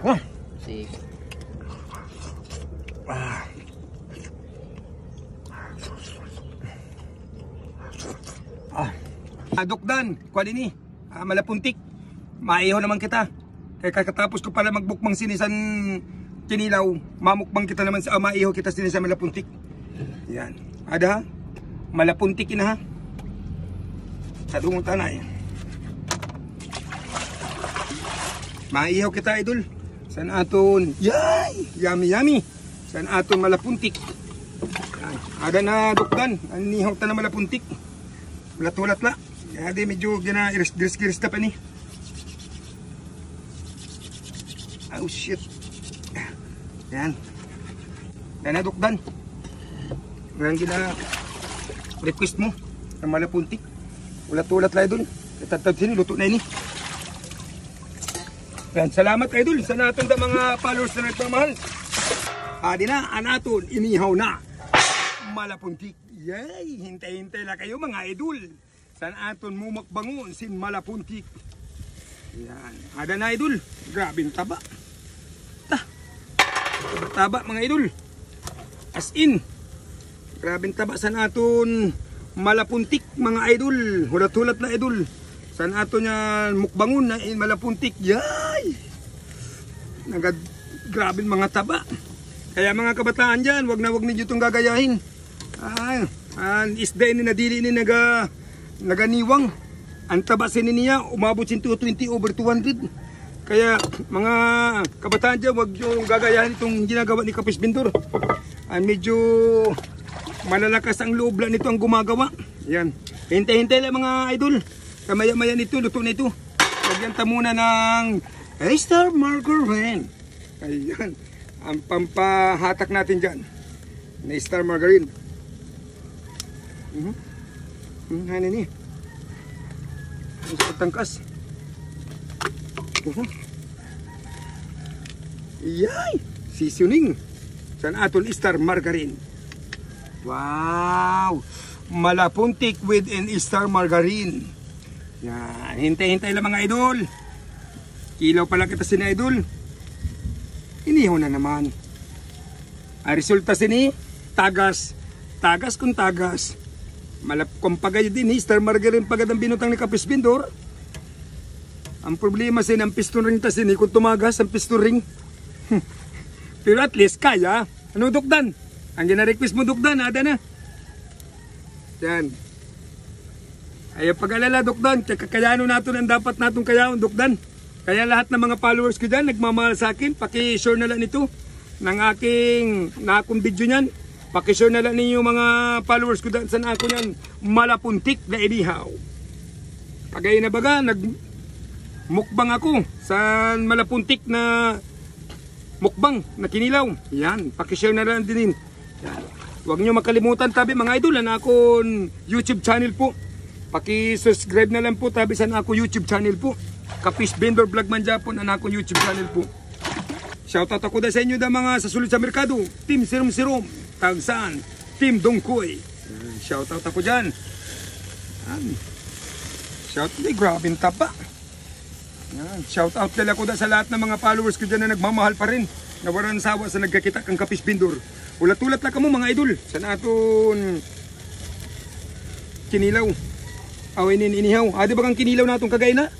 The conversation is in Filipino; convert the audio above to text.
Oh. Sige. Dukdan, kuha din malapuntik. Maiho naman kita. Kaya kakatapos ko pala magbukbang sinisan kinilaw, mamukbang kita naman sa maiho kita sinisan malapuntik. Yan. Ada ha? Malapuntik ina ha. Sa dungong tanay. Maiho kita idol. San aton. Yay! Yummy yummy. San aton malapuntik. Yan. Ada na dukdan. Anihaw ta na malapuntik. Ulat-ulat la. Kaya di medyo gina-iris-giris na pa ni. Oh shit. Yan. Yan na dukdan. Ngayon gina-request mo ng malapuntik. Ulat-ulat la idol. Tatad sini, luto na ini. Yan, salamat idol sa natin sa mga followers na nagpamahal. Adi na, anaton, inihaw na malapuntik. Yay! Hintay-hintay lang kayo mga idol. San aton mumakbangon sin malapuntik. Yan. Ada na idol. Grabing taba. Taba mga idol. As in. Grabing taba san aton malapuntik mga idol. Hulat-hulat na idol. San aton yan mukbangon na malapuntik. Yay! Grabing mga taba. Kaya mga kabataan dyan, wag ninyo itong gagayahin. Isda ini nadili ini naganiwang. Ang taba sini niya umabot sin 220 over 200. Kaya mga kabataan dyan, wag yung gagayahin itong ginagawa ni Kapis Bintor. Medyo malalakas ang loob lang nito ang gumagawa. Yan. Hintay-hintay lang mga idol. Kamaya-maya nito, luto na ito. Lagyan ta muna ng Star Margarine. Ayan. Ang pampahatak natin dyan na Star Margarine. Ano ni? Ang pagtangkas. Yay! Seasoning. San aton Star Margarine. Wow! Malapuntik with an Star Margarine. Yan. Hintay-hintay lang mga idol. Kilaw pala kita sina idol. Inihaw na naman. Ang resulta sini, tagas. Tagas kung tagas. Kung pagay din, Star Margarine pagad ang binutang ni Kapis Bintor. Ang problema sin ang piston ring ta sini kung tumagas ang piston ring. Pero at least kaya. Ano dukdan? Ang gina-request mo dukdan, ada na. Yan. Ay pag-alala dukdan, kakayano natin ang dapat natong kayaon dukdan. Kaya lahat ng mga followers ko dyan nagmamahal sa akin, paki-share na lang ito ng aking nakakong video nyan. Paki-share na lang ninyo mga followers ko dyan saan ako nyan malapuntik na inihaw. Pagay na baga, nagmukbang ako sa malapuntik na mukbang na kinilaw. Yan, paki-share na lang din. Yan. Huwag nyo makalimutan tabi mga idol na akong YouTube channel po. Paki-subscribe na lang po tabi sa ako YouTube channel po. Kapis Bintor Vlog man Japon ang akong YouTube channel po. Shoutout ako da sa inyo da mga sa sulod sa merkado. Team Sirom-Sirom. Tagsaan. Team Dongkoy. Shoutout ako dyan. Shoutout. Grabing tapa. Shoutout nila ko da sa lahat ng mga followers ko dyan na nagmamahal pa rin. Na walang sawa sa nagkakita kang Kapis Bintor. Ulat-ulat lang ka mo mga idol. Sa naton kinilaw. Awinin inihaw. Di ba kang kinilaw natong kagay na?